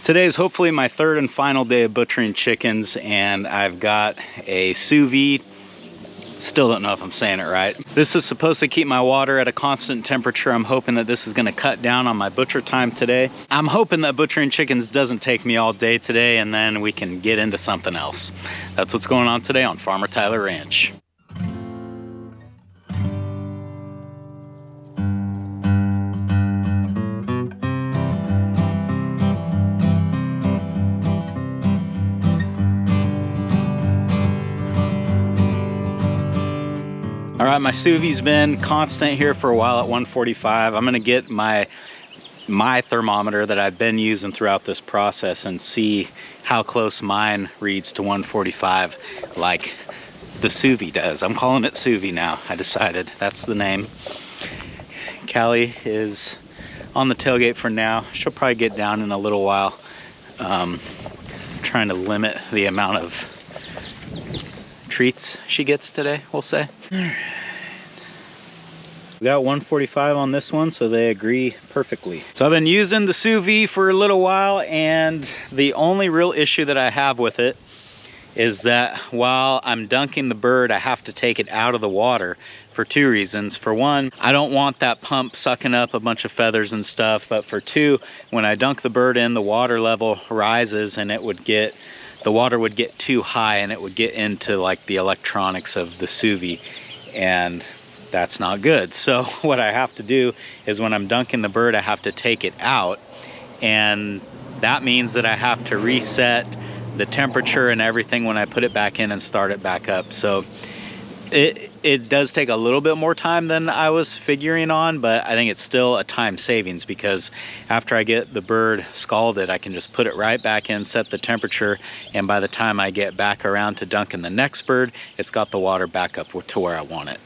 Today is hopefully my third and final day of butchering chickens, and I've got a sous vide. Still don't know if I'm saying it right. This is supposed to keep my water at a constant temperature. I'm hoping that this is going to cut down on my butcher time today. I'm hoping that butchering chickens doesn't take me all day today, and then we can get into something else. That's what's going on today on Farmertylerranch. All right, my sous vide's been constant here for a while at 145. I'm gonna get my thermometer that I've been using throughout this process and see how close mine reads to 145 like the sous vide does. I'm calling it sous vide now. I decided that's the name. Callie is on the tailgate for now. She'll probably get down in a little while. Trying to limit the amount of treats she gets today, we'll say. All right. We got 145 on this one, so they agree perfectly. So I've been using the sous vide for a little while, and the only real issue that I have with it is that while I'm dunking the bird, I have to take it out of the water for two reasons. For one, I don't want that pump sucking up a bunch of feathers and stuff, but for two, when I dunk the bird in, the water level rises and the water would get too high and it would get into like the electronics of the sous vide, and that's not good. So what I have to do is when I'm dunking the bird, I have to take it out, and that means that I have to reset the temperature and everything when I put it back in and start it back up. So it does take a little bit more time than I was figuring on, but I think it's still a time savings, because after I get the bird scalded, I can just put it right back in, set the temperature, and by the time I get back around to dunking the next bird, it's got the water back up to where I want it.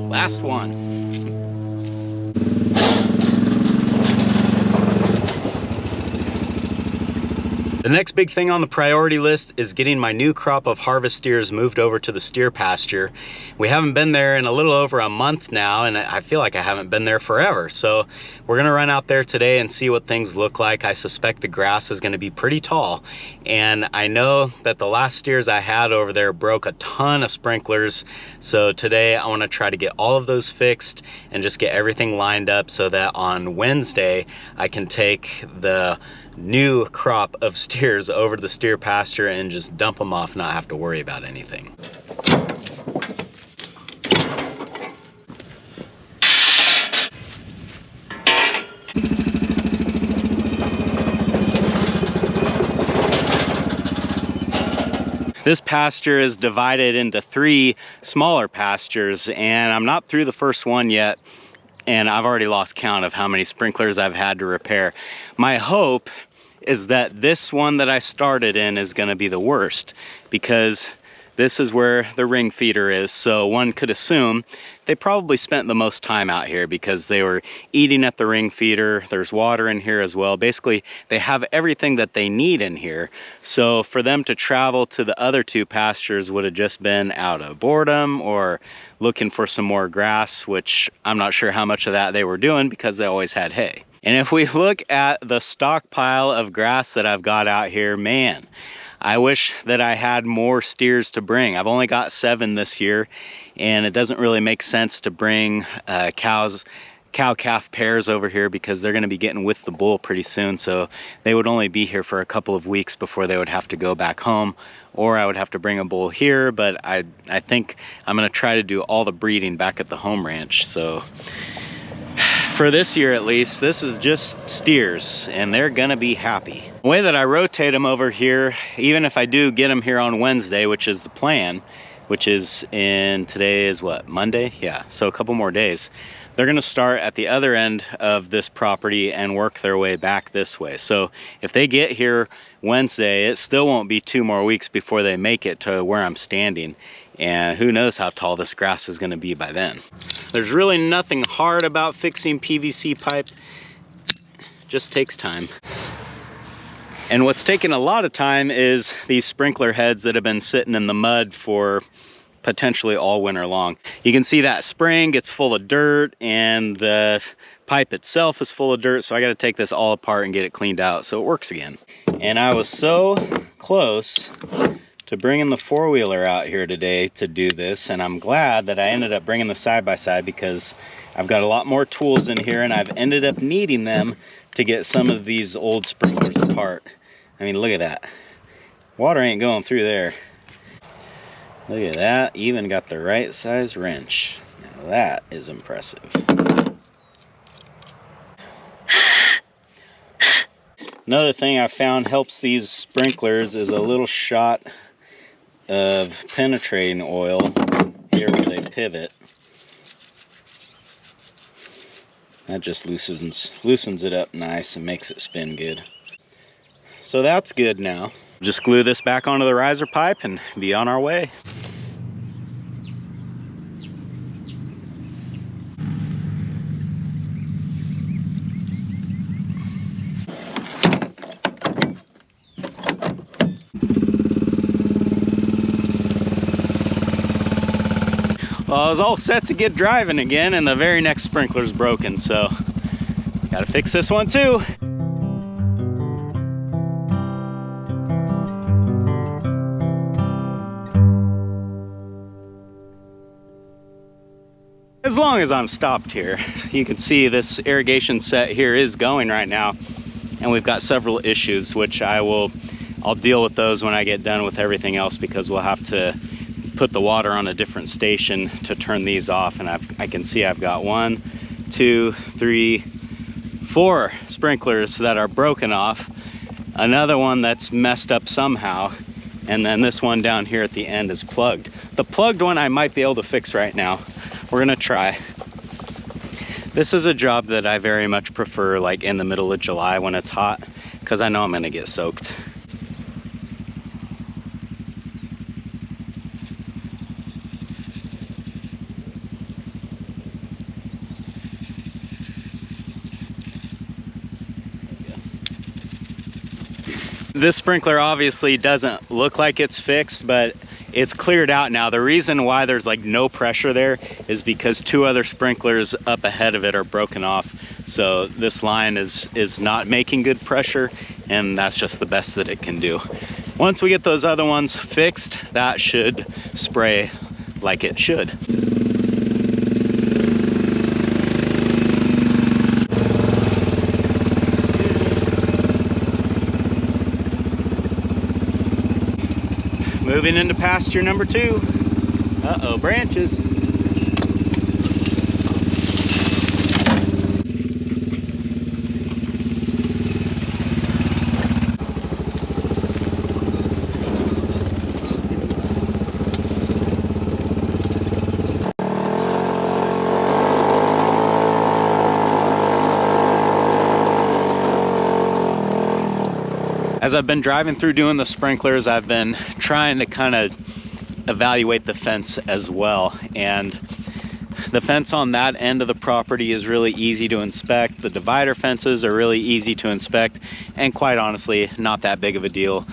Last one. The next big thing on the priority list is getting my new crop of harvest steers moved over to the steer pasture. We haven't been there in a little over a month now, and I feel like I haven't been there forever. So we're gonna run out there today and see what things look like. I suspect the grass is gonna be pretty tall, and I know that the last steers I had over there broke a ton of sprinklers. So today I wanna try to get all of those fixed and just get everything lined up so that on Wednesday I can take the new crop of steers over to the steer pasture and just dump them off, not have to worry about anything. This pasture is divided into 3 smaller pastures, and I'm not through the first one yet, and I've already lost count of how many sprinklers I've had to repair. My hope is that this one that I started in is gonna be the worst, because this is where the ring feeder is. So one could assume they probably spent the most time out here because they were eating at the ring feeder. There's water in here as well. Basically, they have everything that they need in here. So for them to travel to the other 2 pastures would have just been out of boredom or looking for some more grass, which I'm not sure how much of that they were doing because they always had hay. And if we look at the stockpile of grass that I've got out here, man, I wish that I had more steers to bring. I've only got 7 this year, and it doesn't really make sense to bring cow-calf pairs over here because they're gonna be getting with the bull pretty soon. So they would only be here for a couple of weeks before they would have to go back home, or I would have to bring a bull here, but I think I'm gonna try to do all the breeding back at the home ranch. So for this year at least, this is just steers, and they're gonna be happy. The way that I rotate them over here, even if I do get them here on Wednesday, which is the plan, which is today is what, Monday? Yeah, so a couple more days. They're gonna start at the other end of this property and work their way back this way. So if they get here Wednesday, it still won't be 2 more weeks before they make it to where I'm standing. And who knows how tall this grass is gonna be by then. There's really nothing hard about fixing PVC pipe, just takes time. And what's taken a lot of time is these sprinkler heads that have been sitting in the mud for potentially all winter long. You can see that spring gets full of dirt and the pipe itself is full of dirt, so I got to take this all apart and get it cleaned out so it works again. And I was so close to bringing the four-wheeler out here today to do this, and I'm glad that I ended up bringing the side-by-side because I've got a lot more tools in here and I've ended up needing them to get some of these old sprinklers apart. I mean, look at that. Water ain't going through there. Look at that, even got the right size wrench. Now that is impressive. Another thing I found helps these sprinklers is a little shot of penetrating oil here where they pivot. That just loosens it up nice and makes it spin good. So that's good now. Just glue this back onto the riser pipe and be on our way. Well, I was all set to get driving again and the very next sprinkler's broken, so gotta fix this one too. As long as I'm stopped here, you can see this irrigation set here is going right now, and we've got several issues, which I'll deal with those when I get done with everything else, because we'll have to put the water on a different station to turn these off. And I can see I've got 1, 2, 3, 4 sprinklers that are broken off, another one that's messed up somehow, and then this one down here at the end is plugged. The plugged one I might be able to fix right now. We're gonna try. This is a job that I very much prefer, like in the middle of July when it's hot, because I know I'm gonna get soaked. This sprinkler obviously doesn't look like it's fixed, but it's cleared out now. The reason why there's like no pressure there is because 2 other sprinklers up ahead of it are broken off. So this line is not making good pressure, and that's just the best that it can do. Once we get those other ones fixed, that should spray like it should. Moving into pasture number 2. Uh-oh, branches. As I've been driving through doing the sprinklers, I've been trying to kind of evaluate the fence as well. And the fence on that end of the property is really easy to inspect. The divider fences are really easy to inspect, and quite honestly, not that big of a deal.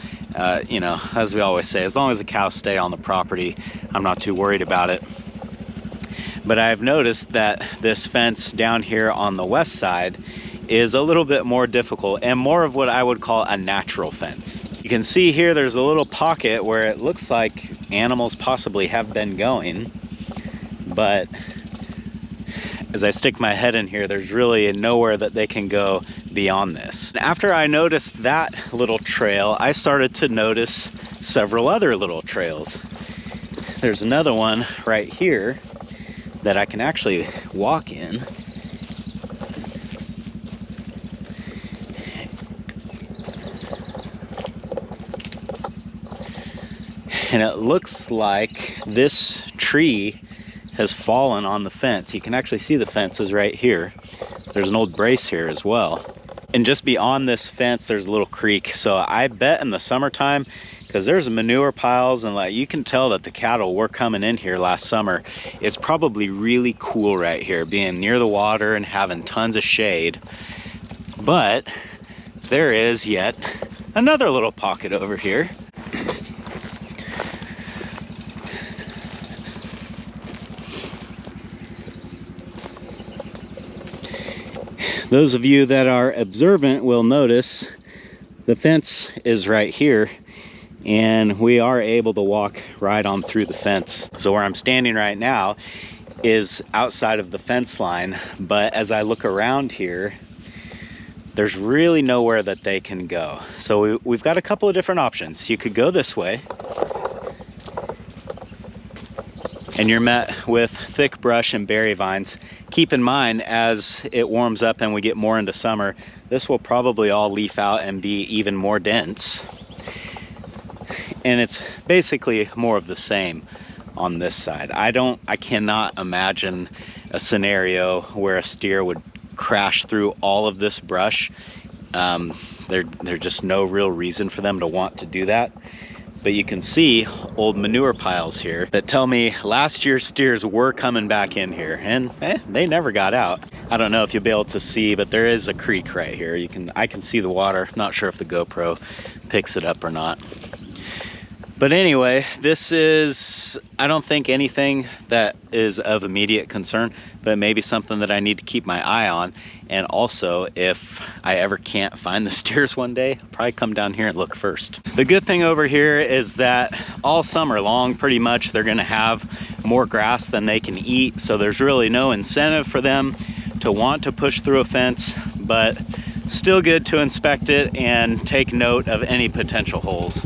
You know, as we always say, as long as the cows stay on the property, I'm not too worried about it. But I've noticed that this fence down here on the west side is a little bit more difficult and more of what I would call a natural fence. You can see here there's a little pocket where it looks like animals possibly have been going, but as I stick my head in here, there's really nowhere that they can go beyond this. After I noticed that little trail, I started to notice several other little trails. There's another one right here that I can actually walk in. And it looks like this tree has fallen on the fence. You can actually see the fence is right here. There's an old brace here as well. And just beyond this fence, there's a little creek. So I bet in the summertime, because there's manure piles and like you can tell that the cattle were coming in here last summer, it's probably really cool right here, being near the water and having tons of shade. But there is yet another little pocket over here. Those of you that are observant will notice the fence is right here, and we are able to walk right on through the fence. So where I'm standing right now is outside of the fence line, but as I look around here, there's really nowhere that they can go. So we've got a couple of different options. You could go this way, and you're met with thick brush and berry vines. Keep in mind, as it warms up and we get more into summer, this will probably all leaf out and be even more dense. And it's basically more of the same on this side. I cannot imagine a scenario where a steer would crash through all of this brush. There's just no real reason for them to want to do that. But you can see old manure piles here that tell me last year's steers were coming back in here, and they never got out. I don't know if you'll be able to see, but there is a creek right here. I can see the water. Not sure if the GoPro picks it up or not. But anyway, this is, I don't think anything that is of immediate concern, but maybe something that I need to keep my eye on. And also, if I ever can't find the steers one day, I'll probably come down here and look first. The good thing over here is that all summer long, pretty much, they're gonna have more grass than they can eat. So there's really no incentive for them to want to push through a fence, but still good to inspect it and take note of any potential holes.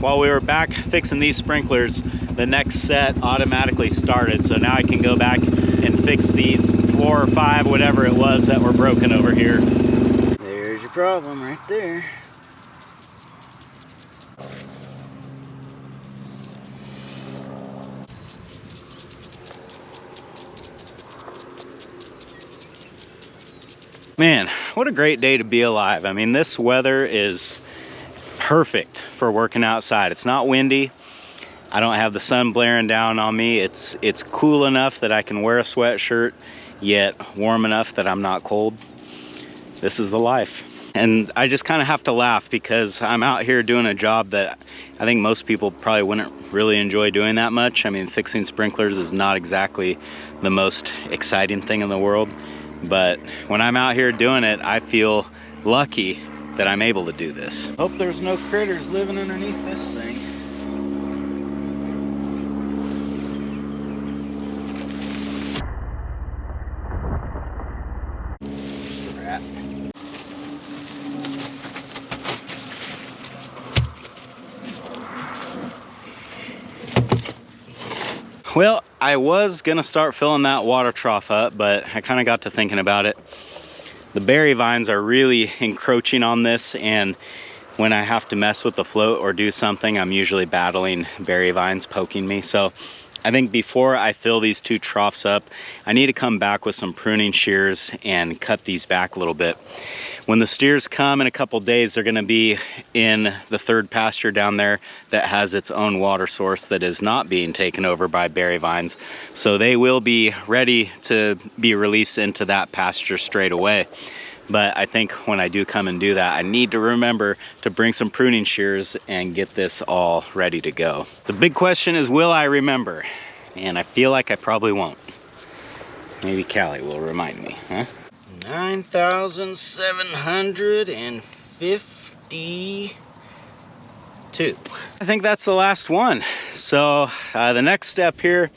While we were back fixing these sprinklers, the next set automatically started. So now I can go back and fix these 4 or 5, whatever it was, that were broken over here. There's your problem right there. Man, what a great day to be alive. I mean, this weather is perfect for working outside. It's not windy. I don't have the sun blaring down on me. It's cool enough that I can wear a sweatshirt, yet warm enough that I'm not cold. This is the life. And I just kind of have to laugh because I'm out here doing a job that I think most people probably wouldn't really enjoy doing that much. I mean, fixing sprinklers is not exactly the most exciting thing in the world, but when I'm out here doing it, I feel lucky that I'm able to do this. Hope there's no critters living underneath this thing. Rat. Well, I was gonna start filling that water trough up, but I kind of got to thinking about it. The berry vines are really encroaching on this, and when I have to mess with the float or do something, I'm usually battling berry vines poking me. So I think before I fill these 2 troughs up, I need to come back with some pruning shears and cut these back a little bit. When the steers come in a couple days, they're gonna be in the 3rd pasture down there that has its own water source that is not being taken over by berry vines. So they will be ready to be released into that pasture straight away. But I think when I do come and do that, I need to remember to bring some pruning shears and get this all ready to go. The big question is, will I remember? And I feel like I probably won't. Maybe Callie will remind me, huh? 9,752. I think that's the last one. So the next step here,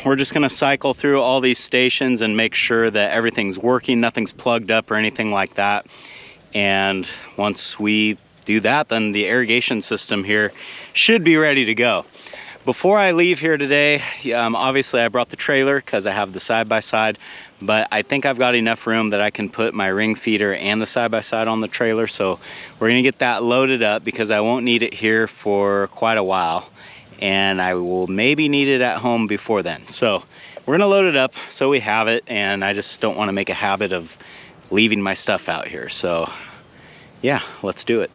we're just gonna cycle through all these stations and make sure that everything's working, nothing's plugged up or anything like that. And once we do that, then the irrigation system here should be ready to go. Before I leave here today, obviously I brought the trailer because I have the side-by-side, but I think I've got enough room that I can put my ring feeder and the side-by-side on the trailer. So we're gonna get that loaded up because I won't need it here for quite a while, and I will maybe need it at home before then. So we're gonna load it up so we have it, and I just don't wanna make a habit of leaving my stuff out here. So yeah, let's do it.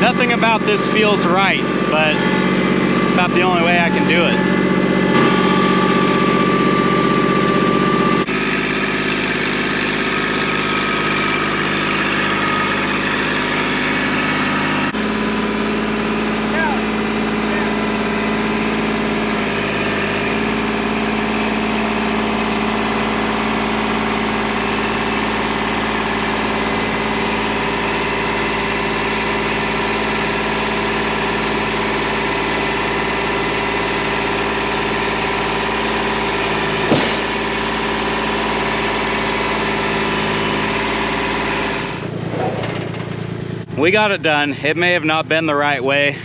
Nothing about this feels right, but it's about the only way I can do it. We got it done. It may have not been the right way.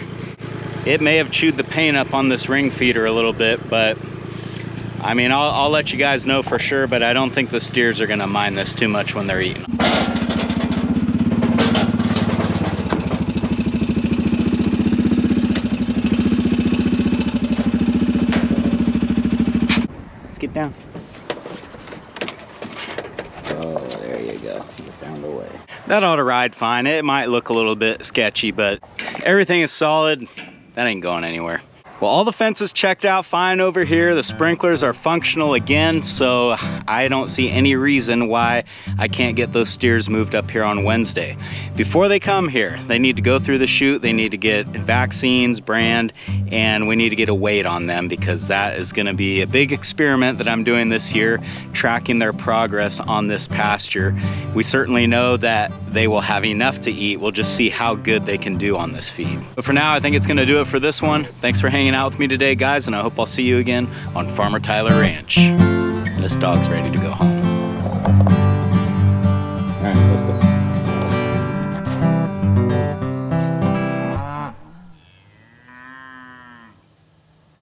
It may have chewed the paint up on this ring feeder a little bit, but I mean, I'll let you guys know for sure, but I don't think the steers are gonna mind this too much when they're eating. Let's get down. Oh, there you go. You found a way. That ought to ride fine. It might look a little bit sketchy, but everything is solid. That ain't going anywhere. Well, all the fences checked out fine over here. The sprinklers are functional again, so I don't see any reason why I can't get those steers moved up here on Wednesday. Before they come here, they need to go through the chute, they need to get vaccines, brand, and we need to get a weight on them, because that is gonna be a big experiment that I'm doing this year, tracking their progress on this pasture. We certainly know that they will have enough to eat. We'll just see how good they can do on this feed. But for now, I think it's gonna do it for this one. Thanks for hanging out with me today, guys, and I hope I'll see you again on Farmer Tyler Ranch. This dog's ready to go home.